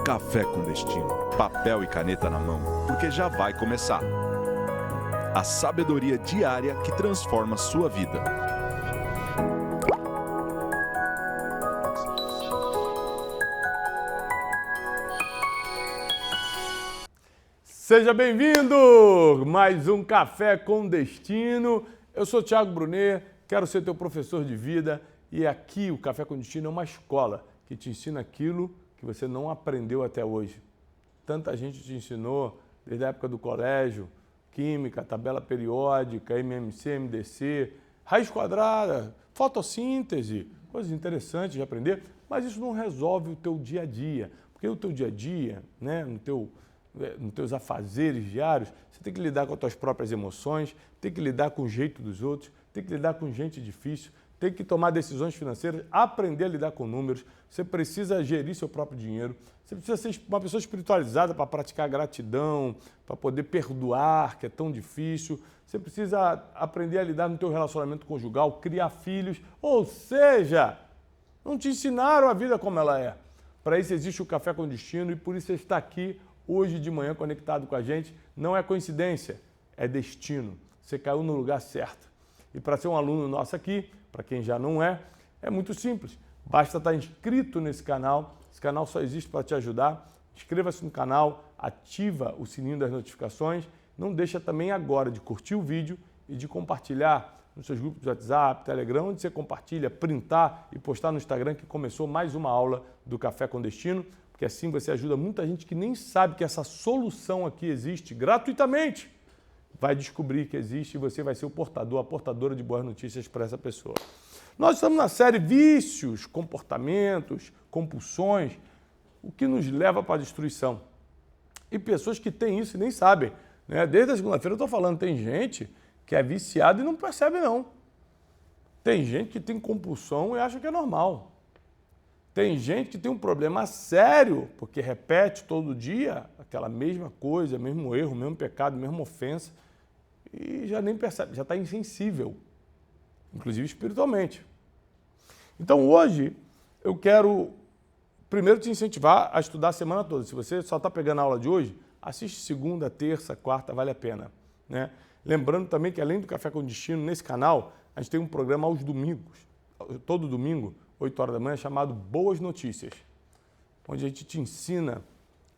Café com Destino, papel e caneta na mão, porque já vai começar. A sabedoria diária que transforma sua vida. Seja bem-vindo! Mais um Café com Destino. Eu sou Thiago Brunet, quero ser teu professor de vida e aqui o Café com Destino é uma escola que te ensina aquilo que você não aprendeu até hoje. Tanta gente te ensinou desde a época do colégio, química, tabela periódica, MMC, MDC, raiz quadrada, fotossíntese, coisas interessantes de aprender, mas isso não resolve o teu dia a dia, porque o teu dia a dia, né, nos teus afazeres diários, você tem que lidar com as tuas próprias emoções, tem que lidar com o jeito dos outros, tem que lidar com gente difícil, tem que tomar decisões financeiras, aprender a lidar com números, você precisa gerir seu próprio dinheiro, você precisa ser uma pessoa espiritualizada para praticar gratidão, para poder perdoar, que é tão difícil, você precisa aprender a lidar no teu relacionamento conjugal, criar filhos, ou seja, não te ensinaram a vida como ela é. Para isso existe o Café com Destino e por isso você está aqui hoje de manhã conectado com a gente. Não é coincidência, é destino. Você caiu no lugar certo. E para ser um aluno nosso aqui, para quem já não é muito simples. Basta estar inscrito nesse canal. Esse canal só existe para te ajudar. Inscreva-se no canal, ativa o sininho das notificações. Não deixa também agora de curtir o vídeo e de compartilhar nos seus grupos de WhatsApp, Telegram, onde você compartilha, printar e postar no Instagram que começou mais uma aula do Café com Destino, porque assim você ajuda muita gente que nem sabe que essa solução aqui existe gratuitamente. Vai descobrir que existe e você vai ser o portador, a portadora de boas notícias para essa pessoa. Nós estamos na série Vícios, Comportamentos, Compulsões, o que nos leva para a destruição. E pessoas que têm isso e nem sabem. Né? Desde a segunda-feira eu estou falando, tem gente que é viciada e não percebe não. Tem gente que tem compulsão e acha que é normal. Tem gente que tem um problema sério, porque repete todo dia aquela mesma coisa, mesmo erro, mesmo pecado, mesma ofensa, e já nem percebe, já está insensível, inclusive espiritualmente. Então hoje eu quero primeiro te incentivar a estudar a semana toda. Se você só está pegando a aula de hoje, assiste segunda, terça, quarta, vale a pena. Né? Lembrando também que além do Café com Destino, nesse canal, a gente tem um programa aos domingos, todo domingo, 8 horas da manhã, chamado Boas Notícias, onde a gente te ensina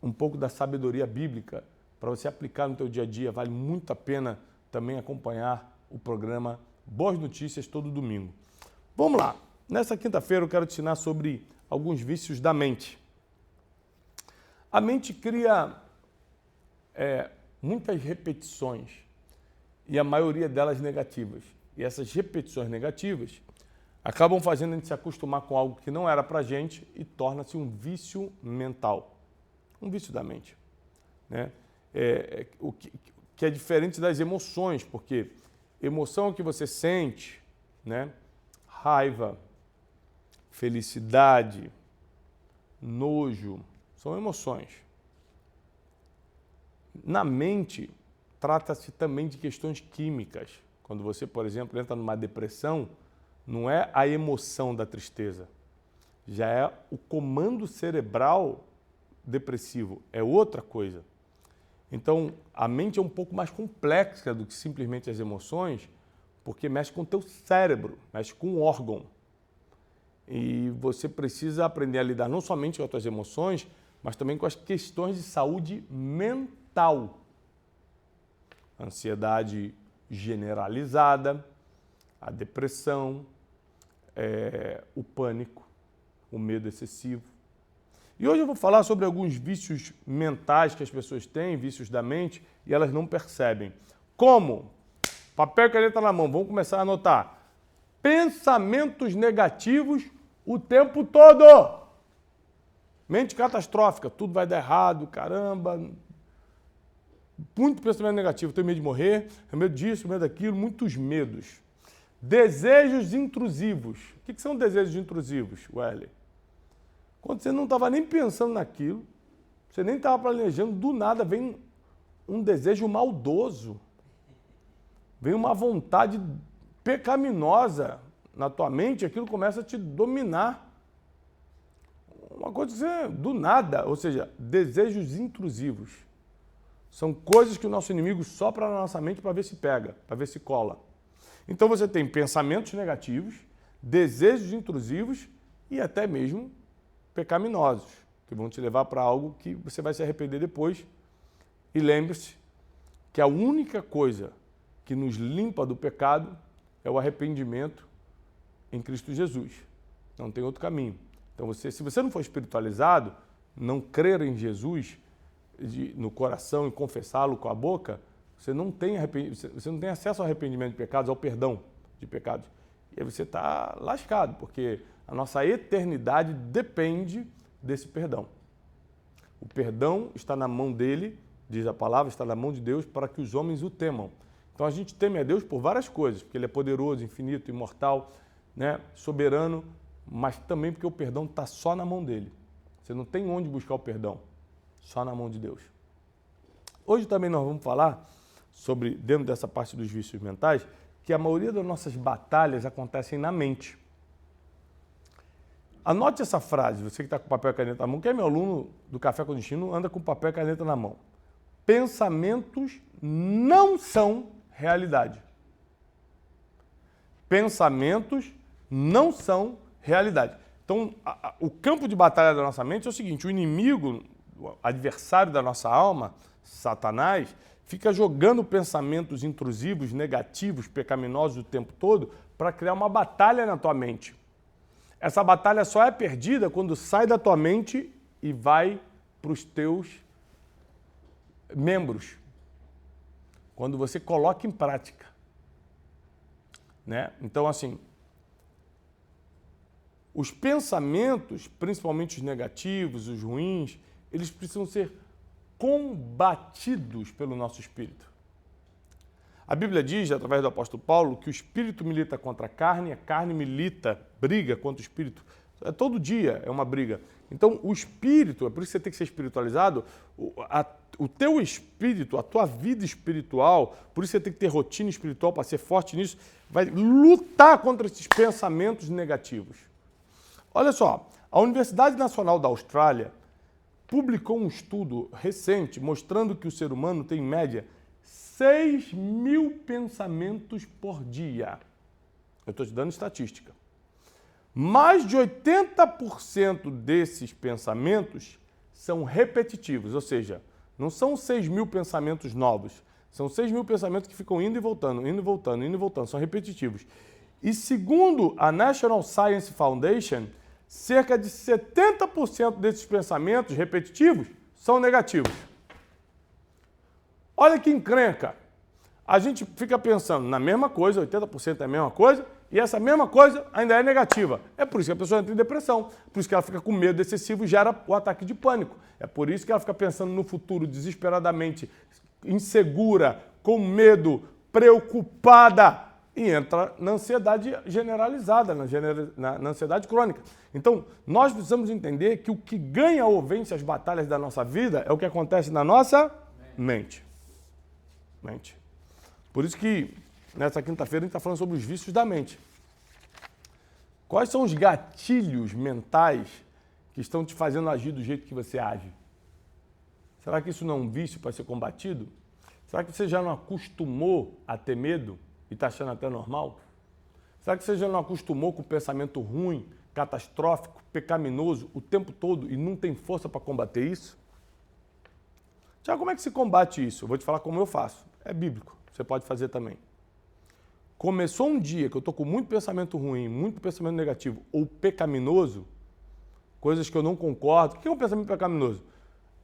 um pouco da sabedoria bíblica para você aplicar no teu dia a dia. Vale muito a pena também acompanhar o programa Boas Notícias todo domingo. Vamos lá. Nessa quinta-feira eu quero te ensinar sobre alguns vícios da mente. A mente cria muitas repetições e a maioria delas negativas. E essas repetições negativas acabam fazendo a gente se acostumar com algo que não era pra gente e torna-se um vício mental, um vício da mente. Né? O que é diferente das emoções, porque emoção é o que você sente, né? Raiva, felicidade, nojo, são emoções. Na mente, trata-se também de questões químicas. Quando você, por exemplo, entra numa depressão, não é a emoção da tristeza, já é o comando cerebral depressivo, é outra coisa. Então, a mente é um pouco mais complexa do que simplesmente as emoções, porque mexe com o teu cérebro, mexe com o órgão. E você precisa aprender a lidar não somente com as tuas emoções, mas também com as questões de saúde mental. Ansiedade generalizada, a depressão, o pânico, o medo excessivo. E hoje eu vou falar sobre alguns vícios mentais que as pessoas têm, vícios da mente, e elas não percebem. Como? Papel e caneta na mão, vamos começar a anotar. Pensamentos negativos o tempo todo. Mente catastrófica, tudo vai dar errado, caramba. Muito pensamento negativo, tenho medo de morrer, tenho medo disso, medo daquilo, muitos medos. Desejos intrusivos. O que são desejos intrusivos, Welly? Quando você não estava nem pensando naquilo, você nem estava planejando, do nada vem um desejo maldoso, vem uma vontade pecaminosa na tua mente, aquilo começa a te dominar. uma coisa que você, do nada, ou seja, desejos intrusivos. São coisas que o nosso inimigo sopra na nossa mente para ver se pega, para ver se cola. Então você tem pensamentos negativos, desejos intrusivos e até mesmo pecaminosos, que vão te levar para algo que você vai se arrepender depois. E lembre-se que a única coisa que nos limpa do pecado é o arrependimento em Cristo Jesus. Não tem outro caminho. Então, se você não for espiritualizado, não crer em Jesus no coração e confessá-lo com a boca, você não tem acesso ao arrependimento de pecados, ao perdão de pecados. E aí você está lascado, porque a nossa eternidade depende desse perdão. O perdão está na mão dele, diz a palavra, está na mão de Deus para que os homens o temam. Então a gente teme a Deus por várias coisas, porque ele é poderoso, infinito, imortal, né, soberano, mas também porque o perdão está só na mão dele. Você não tem onde buscar o perdão, só na mão de Deus. Hoje também nós vamos falar sobre, dentro dessa parte dos vícios mentais, que a maioria das nossas batalhas acontecem na mente. Anote essa frase, você que está com papel e caneta na mão, quem é meu aluno do Café com Destino, anda com papel e caneta na mão. Pensamentos não são realidade. Pensamentos não são realidade. Então, o campo de batalha da nossa mente é o seguinte, o inimigo, o adversário da nossa alma, Satanás, fica jogando pensamentos intrusivos, negativos, pecaminosos o tempo todo para criar uma batalha na tua mente. Essa batalha só é perdida quando sai da tua mente e vai para os teus membros. Quando você coloca em prática. Né? Então, assim, os pensamentos, principalmente os negativos, os ruins, eles precisam ser combatidos pelo nosso espírito. A Bíblia diz, através do apóstolo Paulo, que o espírito milita contra a carne milita, briga contra o espírito. Todo dia é uma briga. Então, o espírito, é por isso que você tem que ser espiritualizado, o teu espírito, a tua vida espiritual, por isso você tem que ter rotina espiritual para ser forte nisso, vai lutar contra esses pensamentos negativos. Olha só, a Universidade Nacional da Austrália publicou um estudo recente mostrando que o ser humano tem, em média, 6.000 pensamentos por dia. Eu estou te dando estatística. Mais de 80% desses pensamentos são repetitivos, ou seja, não são 6.000 pensamentos novos, são 6.000 pensamentos que ficam indo e voltando, indo e voltando, indo e voltando, são repetitivos. E segundo a National Science Foundation, cerca de 70% desses pensamentos repetitivos são negativos. Olha que encrenca. A gente fica pensando na mesma coisa, 80% é a mesma coisa, e essa mesma coisa ainda é negativa. É por isso que a pessoa entra em depressão, por isso que ela fica com medo excessivo e gera o ataque de pânico. É por isso que ela fica pensando no futuro desesperadamente, insegura, com medo, preocupada e entra na ansiedade generalizada, na ansiedade crônica. Então, nós precisamos entender que o que ganha ou vence as batalhas da nossa vida é o que acontece na nossa mente. Por isso que nessa quinta-feira a gente está falando sobre os vícios da mente. Quais são os gatilhos mentais que estão te fazendo agir do jeito que você age? Será que isso não é um vício para ser combatido? Será que você já não acostumou a ter medo e está achando até normal? Será que você já não acostumou com o pensamento ruim, catastrófico, pecaminoso o tempo todo e não tem força para combater isso? Tiago, como é que se combate isso? Eu vou te falar como eu faço. É bíblico. Você pode fazer também. Começou um dia que eu estou com muito pensamento ruim, muito pensamento negativo ou pecaminoso, coisas que eu não concordo. O que é um pensamento pecaminoso?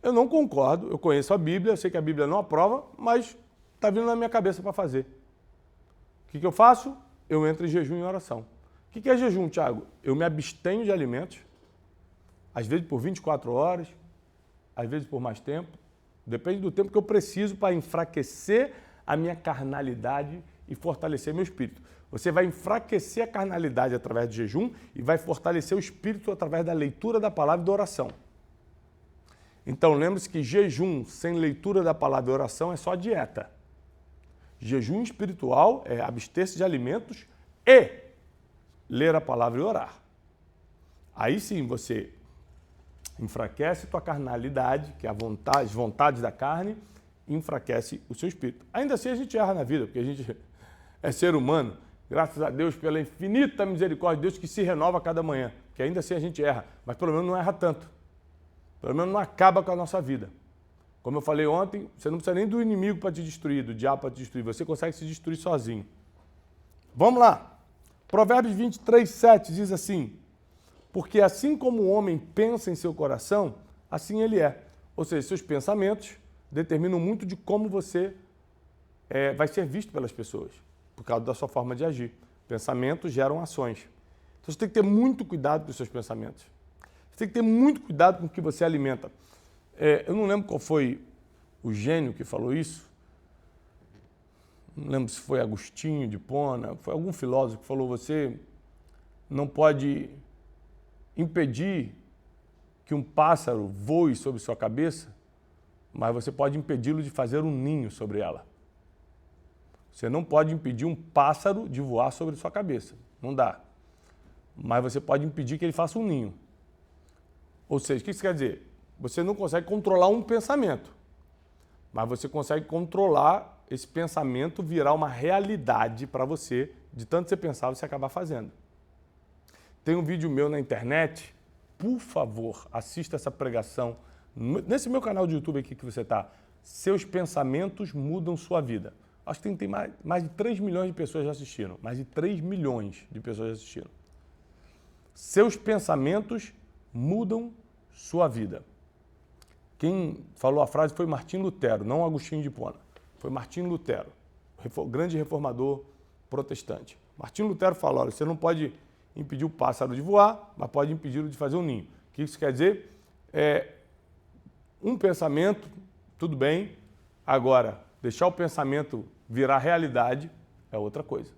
Eu não concordo, eu conheço a Bíblia, eu sei que a Bíblia não aprova, mas está vindo na minha cabeça para fazer. O que eu faço? Eu entro em jejum e oração. O que é jejum, Tiago? Eu me abstenho de alimentos, às vezes por 24 horas, às vezes por mais tempo. Depende do tempo que eu preciso para enfraquecer a minha carnalidade e fortalecer meu espírito. Você vai enfraquecer a carnalidade através do jejum e vai fortalecer o espírito através da leitura da palavra e da oração. Então, lembre-se que jejum sem leitura da palavra e oração é só dieta. Jejum espiritual é abster-se de alimentos e ler a palavra e orar. Aí sim você Enfraquece tua carnalidade, que é as vontades da carne, e enfraquece o seu espírito. Ainda assim a gente erra na vida, porque a gente é ser humano, graças a Deus pela infinita misericórdia de Deus que se renova a cada manhã, que ainda assim a gente erra, mas pelo menos não erra tanto. Pelo menos não acaba com a nossa vida. Como eu falei ontem, você não precisa nem do inimigo para te destruir, do diabo para te destruir, você consegue se destruir sozinho. Vamos lá. Provérbios 23, 7 diz assim: porque assim como o homem pensa em seu coração, assim ele é. Ou seja, seus pensamentos determinam muito de como você vai ser visto pelas pessoas, por causa da sua forma de agir. Pensamentos geram ações. Então você tem que ter muito cuidado com os seus pensamentos. Você tem que ter muito cuidado com o que você alimenta. Eu não lembro qual foi o gênio que falou isso. Não lembro se foi Agostinho de Hipona, foi algum filósofo que falou: você não pode impedir que um pássaro voe sobre sua cabeça, mas você pode impedi-lo de fazer um ninho sobre ela. Você não pode impedir um pássaro de voar sobre sua cabeça, não dá. Mas você pode impedir que ele faça um ninho. Ou seja, o que isso quer dizer? Você não consegue controlar um pensamento, mas você consegue controlar esse pensamento virar uma realidade para você, de tanto você pensar, você acabar fazendo. Tem um vídeo meu na internet, por favor, assista essa pregação, nesse meu canal de YouTube aqui que você está. Seus pensamentos mudam sua vida. Acho que tem mais de 3 milhões de pessoas já assistiram, mais de 3 milhões de pessoas já assistiram. Seus pensamentos mudam sua vida. Quem falou a frase foi Martim Lutero, não Agostinho de Hipona. Foi Martim Lutero, grande reformador protestante. Martim Lutero falou: olha, você não pode impedir o pássaro de voar, mas pode impedi-lo de fazer um ninho. O que isso quer dizer? Um pensamento, tudo bem. Agora, deixar o pensamento virar realidade é outra coisa.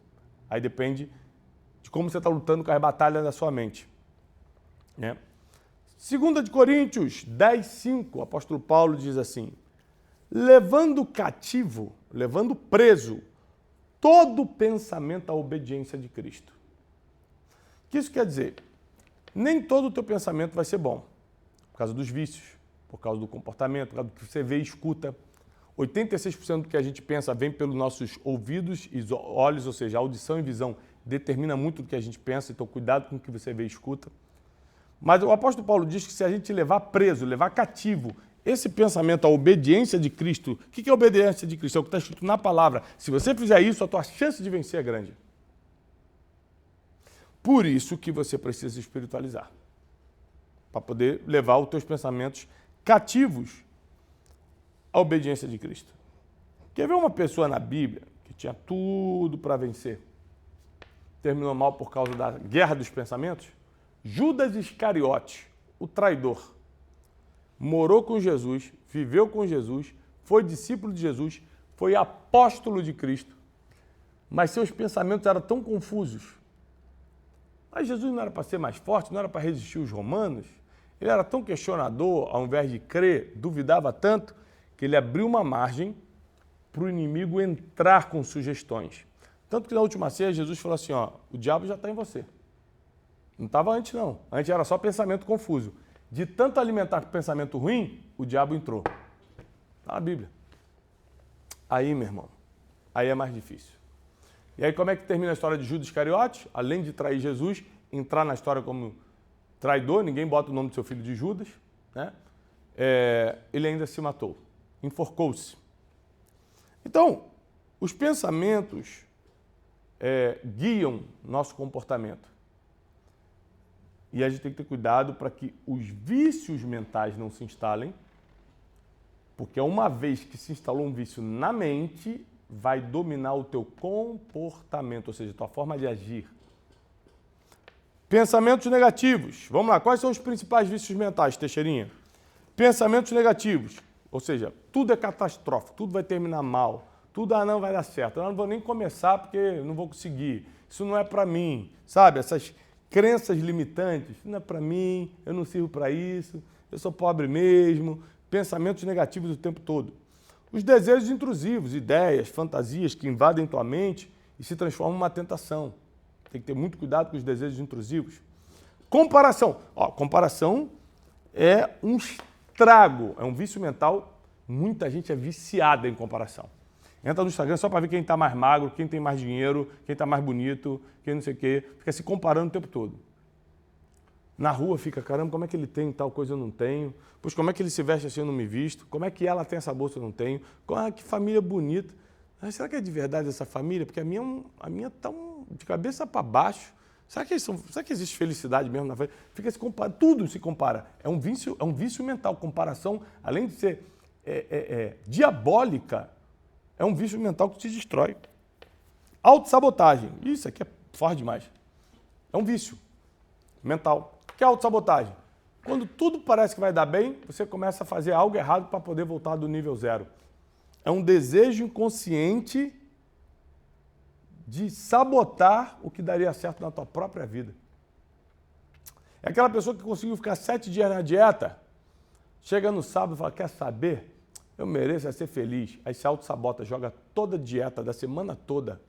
Aí depende de como você está lutando com as batalhas da sua mente. 2 de Coríntios 10, 5, o apóstolo Paulo diz assim: levando cativo, levando preso, todo pensamento à obediência de Cristo. O que isso quer dizer? Nem todo o teu pensamento vai ser bom, por causa dos vícios, por causa do comportamento, por causa do que você vê e escuta. 86% do que a gente pensa vem pelos nossos ouvidos e olhos, ou seja, a audição e visão determina muito do que a gente pensa, então cuidado com o que você vê e escuta. Mas o apóstolo Paulo diz que se a gente levar preso, levar cativo esse pensamento à obediência de Cristo, o que é a obediência de Cristo? É o que está escrito na palavra. Se você fizer isso, a tua chance de vencer é grande. Por isso que você precisa se espiritualizar, para poder levar os teus pensamentos cativos à obediência de Cristo. Quer ver uma pessoa na Bíblia que tinha tudo para vencer, terminou mal por causa da guerra dos pensamentos? Judas Iscariote, o traidor, morou com Jesus, viveu com Jesus, foi discípulo de Jesus, foi apóstolo de Cristo, mas seus pensamentos eram tão confusos. Mas Jesus não era para ser mais forte, não era para resistir os romanos. Ele era tão questionador, ao invés de crer, duvidava tanto, que ele abriu uma margem para o inimigo entrar com sugestões. Tanto que na última ceia Jesus falou assim: ó, o diabo já está em você. Não estava antes, não. Antes era só pensamento confuso. De tanto alimentar com pensamento ruim, o diabo entrou. Está na Bíblia. Aí, meu irmão, aí é mais difícil. E aí como é que termina a história de Judas Iscariote? Além de trair Jesus, entrar na história como traidor, ninguém bota o nome do seu filho de Judas, né? Ele ainda se matou, enforcou-se. Então, os pensamentos guiam nosso comportamento. E a gente tem que ter cuidado para que os vícios mentais não se instalem, porque uma vez que se instalou um vício na mente, vai dominar o teu comportamento, ou seja, a tua forma de agir. Pensamentos negativos. Vamos lá, quais são os principais vícios mentais, Teixeirinha? Pensamentos negativos, ou seja, tudo é catastrófico, tudo vai terminar mal, tudo não vai dar certo, eu não vou nem começar porque não vou conseguir, isso não é para mim, sabe? Essas crenças limitantes, não é para mim, eu não sirvo para isso, eu sou pobre mesmo, pensamentos negativos o tempo todo. Os desejos intrusivos, ideias, fantasias que invadem tua mente e se transformam em uma tentação. Tem que ter muito cuidado com os desejos intrusivos. Comparação. Comparação é um estrago, é um vício mental. Muita gente é viciada em comparação. Entra no Instagram só para ver quem está mais magro, quem tem mais dinheiro, quem está mais bonito, quem não sei o quê. Fica se comparando o tempo todo. Na rua fica, caramba, como é que ele tem tal coisa eu não tenho? Pois como é que ele se veste assim eu não me visto? Como é que ela tem essa bolsa eu não tenho? Que família bonita. Mas será que é de verdade essa família? Porque a minha está de cabeça para baixo. Será que existe felicidade mesmo na família? Fica se comparando, tudo se compara. É um vício mental. Comparação, além de ser diabólica, é um vício mental que te destrói. Autossabotagem. Isso aqui é forte demais. É um vício mental. O que é autossabotagem? Quando tudo parece que vai dar bem, você começa a fazer algo errado para poder voltar do nível zero. É um desejo inconsciente de sabotar o que daria certo na tua própria vida. É aquela pessoa que conseguiu ficar 7 dias na dieta, chega no sábado e fala, quer saber? Eu mereço ser feliz. Aí se autossabota, joga toda a dieta da semana toda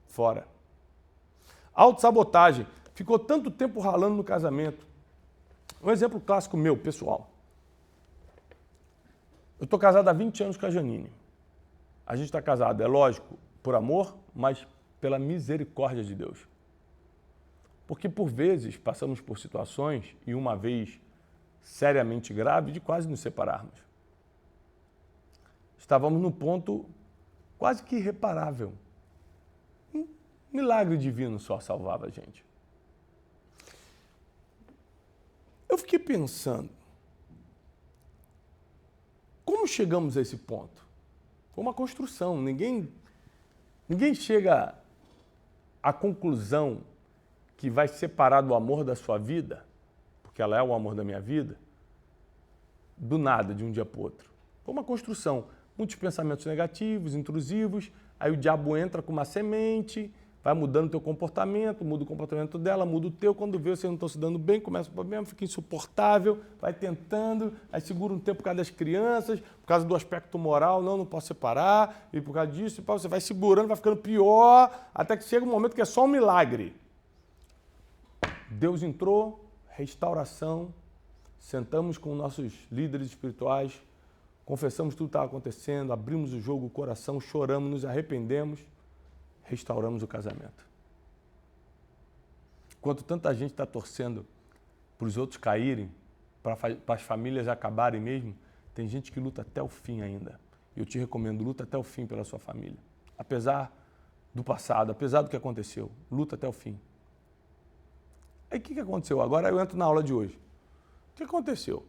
fora. Autossabotagem. Ficou tanto tempo ralando no casamento. Um exemplo clássico meu, pessoal. Eu estou casado há 20 anos com a Janine. A gente está casado, é lógico, por amor, mas pela misericórdia de Deus. Porque por vezes passamos por situações, e uma vez seriamente grave, de quase nos separarmos. Estávamos num ponto quase que irreparável. Um milagre divino só salvava a gente. Eu fiquei pensando, como chegamos a esse ponto? Foi uma construção, ninguém chega à conclusão que vai separar do amor da sua vida, porque ela é o amor da minha vida, do nada, de um dia para o outro. Foi uma construção, muitos pensamentos negativos, intrusivos, aí o diabo entra com uma semente, vai mudando o teu comportamento, muda o comportamento dela, muda o teu, quando vê vocês não estão se dando bem, começa o problema, fica insuportável, vai tentando, aí segura um tempo por causa das crianças, por causa do aspecto moral, não posso separar, e por causa disso, você vai segurando, vai ficando pior, até que chega um momento que é só um milagre. Deus entrou, restauração, sentamos com nossos líderes espirituais, confessamos tudo que estava acontecendo, abrimos o jogo, o coração, choramos, nos arrependemos, restauramos o casamento. Enquanto tanta gente está torcendo para os outros caírem, para as famílias acabarem mesmo, tem gente que luta até o fim ainda. Eu te recomendo, luta até o fim pela sua família. Apesar do passado, apesar do que aconteceu, luta até o fim. Aí o que aconteceu? Agora eu entro na aula de hoje. O que aconteceu?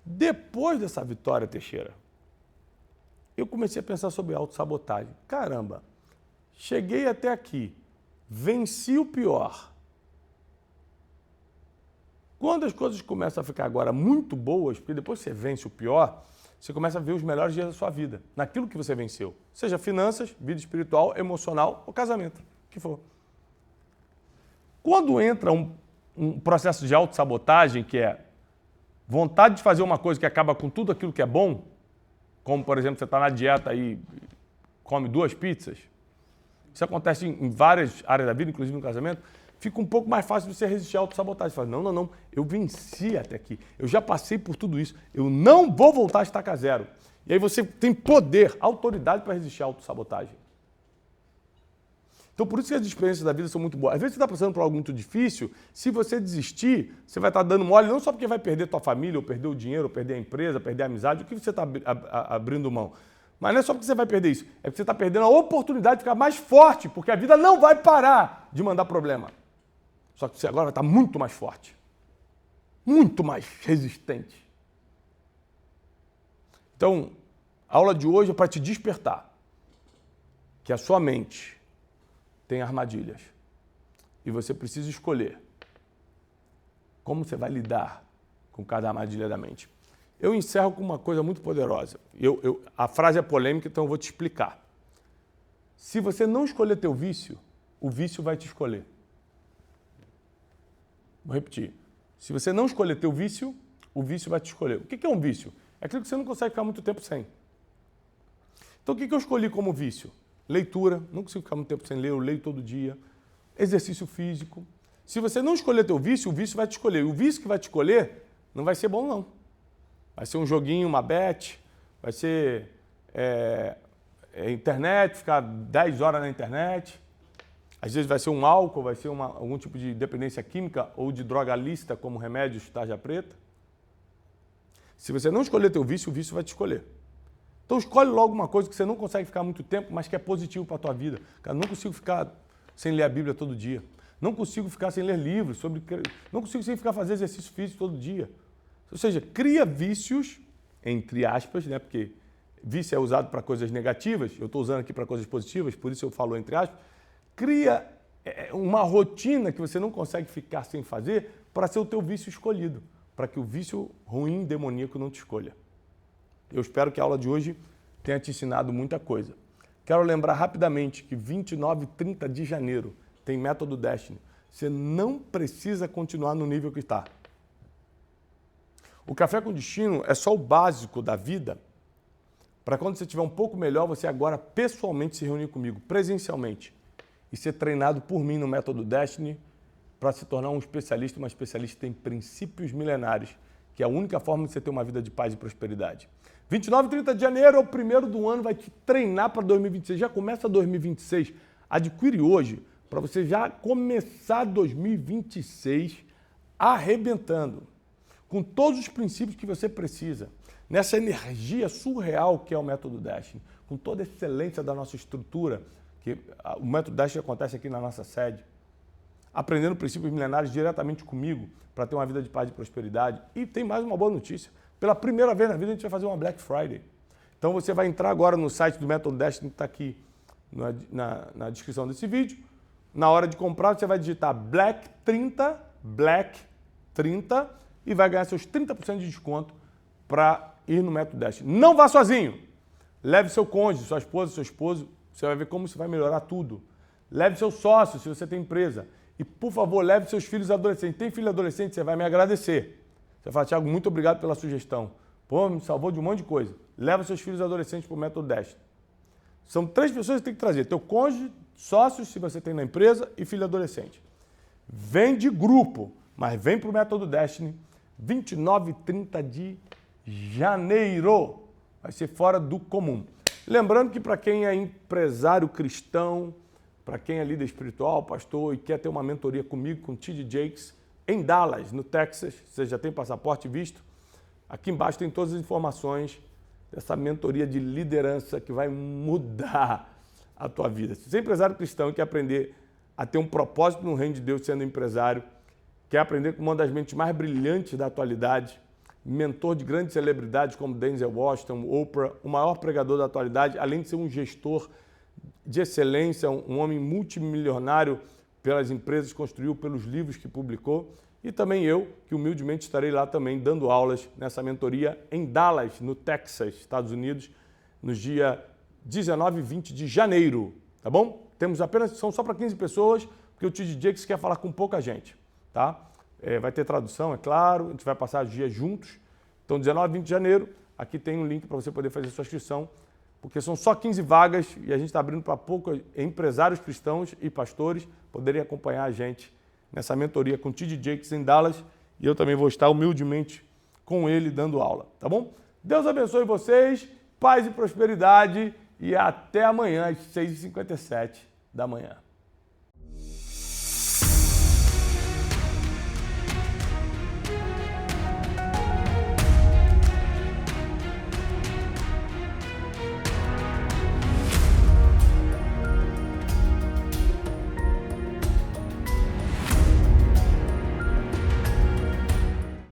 Depois dessa vitória, Teixeira, eu comecei a pensar sobre autossabotagem. Caramba! Cheguei até aqui, venci o pior. Quando as coisas começam a ficar agora muito boas, porque depois que você vence o pior, você começa a ver os melhores dias da sua vida, naquilo que você venceu. Seja finanças, vida espiritual, emocional ou casamento, o que for. Quando entra um processo de autossabotagem, que é vontade de fazer uma coisa que acaba com tudo aquilo que é bom, como, por exemplo, você está na dieta e come 2 pizzas, isso acontece em várias áreas da vida, inclusive no casamento, fica um pouco mais fácil de você resistir à autossabotagem. Você fala, não, eu venci até aqui, eu já passei por tudo isso, eu não vou voltar a estaca zero. E aí você tem poder, autoridade para resistir à autossabotagem. Então, por isso que as experiências da vida são muito boas. Às vezes você está passando por algo muito difícil, se você desistir, você vai estar dando mole, não só porque vai perder tua família, ou perder o dinheiro, ou perder a empresa, perder a amizade, o que você está abrindo mão. Mas não é só porque você vai perder isso, é porque você está perdendo a oportunidade de ficar mais forte, porque a vida não vai parar de mandar problema. Só que você agora vai estar muito mais forte, muito mais resistente. Então, a aula de hoje é para te despertar que a sua mente tem armadilhas e você precisa escolher como você vai lidar com cada armadilha da mente. Eu encerro com uma coisa muito poderosa. A frase é polêmica, então eu vou te explicar. Se você não escolher teu vício, o vício vai te escolher. Vou repetir. Se você não escolher teu vício, o vício vai te escolher. O que é um vício? É aquilo que você não consegue ficar muito tempo sem. Então o que eu escolhi como vício? Leitura, não consigo ficar muito tempo sem ler, eu leio todo dia. Exercício físico. Se você não escolher teu vício, o vício vai te escolher. E o vício que vai te escolher não vai ser bom não. Vai ser um joguinho, uma bet, vai ser internet, ficar 10 horas na internet. Às vezes vai ser um álcool, vai ser algum tipo de dependência química ou de droga lícita, como remédios tarja preta. Se você não escolher teu vício, o vício vai te escolher. Então escolhe logo uma coisa que você não consegue ficar muito tempo, mas que é positivo para a tua vida. Cara, não consigo ficar sem ler a Bíblia todo dia. Não consigo ficar sem ler livros, não consigo sem ficar fazendo exercício físico todo dia. Ou seja, cria vícios, entre aspas, né? Porque vício é usado para coisas negativas, eu estou usando aqui para coisas positivas, por isso eu falo entre aspas. Cria uma rotina que você não consegue ficar sem fazer para ser o teu vício escolhido, para que o vício ruim, demoníaco não te escolha. Eu espero que a aula de hoje tenha te ensinado muita coisa. Quero lembrar rapidamente que 29 e 30 de janeiro tem Método Destiny. Você não precisa continuar no nível que está. O Café com Destino é só o básico da vida para quando você estiver um pouco melhor, você agora pessoalmente se reunir comigo, presencialmente, e ser treinado por mim no Método Destiny para se tornar um especialista, uma especialista em princípios milenares, que é a única forma de você ter uma vida de paz e prosperidade. 29 e 30 de janeiro é o primeiro do ano, vai te treinar para 2026. Já começa 2026. Adquire hoje para você já começar 2026 arrebentando, com todos os princípios que você precisa, nessa energia surreal que é o Método Destiny, com toda a excelência da nossa estrutura, que o Método Destiny acontece aqui na nossa sede, aprendendo princípios milenares diretamente comigo para ter uma vida de paz e prosperidade. E tem mais uma boa notícia. Pela primeira vez na vida, a gente vai fazer uma Black Friday. Então você vai entrar agora no site do Método Destiny, que está aqui na descrição desse vídeo. Na hora de comprar, você vai digitar Black 30 e vai ganhar seus 30% de desconto para ir no Método Destiny. Não vá sozinho. Leve seu cônjuge, sua esposa, seu esposo. Você vai ver como isso vai melhorar tudo. Leve seu sócio, se você tem empresa. E, por favor, leve seus filhos adolescentes. Tem filho adolescente, você vai me agradecer. Você vai falar, Thiago, muito obrigado pela sugestão. Pô, me salvou de um monte de coisa. Leva seus filhos adolescentes para o Método Destiny. São 3 pessoas que tem que trazer. Teu cônjuge, sócios, se você tem na empresa, e filho adolescente. Vem de grupo, mas vem para o Método Destiny, 29 e 30 de janeiro. Vai ser fora do comum. Lembrando que para quem é empresário cristão, para quem é líder espiritual, pastor e quer ter uma mentoria comigo, com T.D. Jakes, em Dallas, no Texas, você já tem passaporte e visto, aqui embaixo tem todas as informações dessa mentoria de liderança que vai mudar a tua vida. Se você é empresário cristão e quer aprender a ter um propósito no reino de Deus sendo empresário, quer aprender com uma das mentes mais brilhantes da atualidade, mentor de grandes celebridades como Denzel Washington, Oprah, o maior pregador da atualidade, além de ser um gestor de excelência, um homem multimilionário pelas empresas que construiu, pelos livros que publicou, e também eu, que humildemente estarei lá também dando aulas nessa mentoria em Dallas, no Texas, Estados Unidos, nos dias 19 e 20 de janeiro, tá bom? São só para 15 pessoas, porque o T.D. Jakes quer falar com pouca gente, tá? Vai ter tradução, é claro, a gente vai passar os dias juntos. Então, 19 e 20 de janeiro, aqui tem um link para você poder fazer sua inscrição, porque são só 15 vagas e a gente está abrindo para poucos empresários cristãos e pastores poderem acompanhar a gente nessa mentoria com o T.D. Jakes em Dallas, e eu também vou estar humildemente com ele dando aula, tá bom? Deus abençoe vocês, paz e prosperidade, e até amanhã às 6h57 da manhã.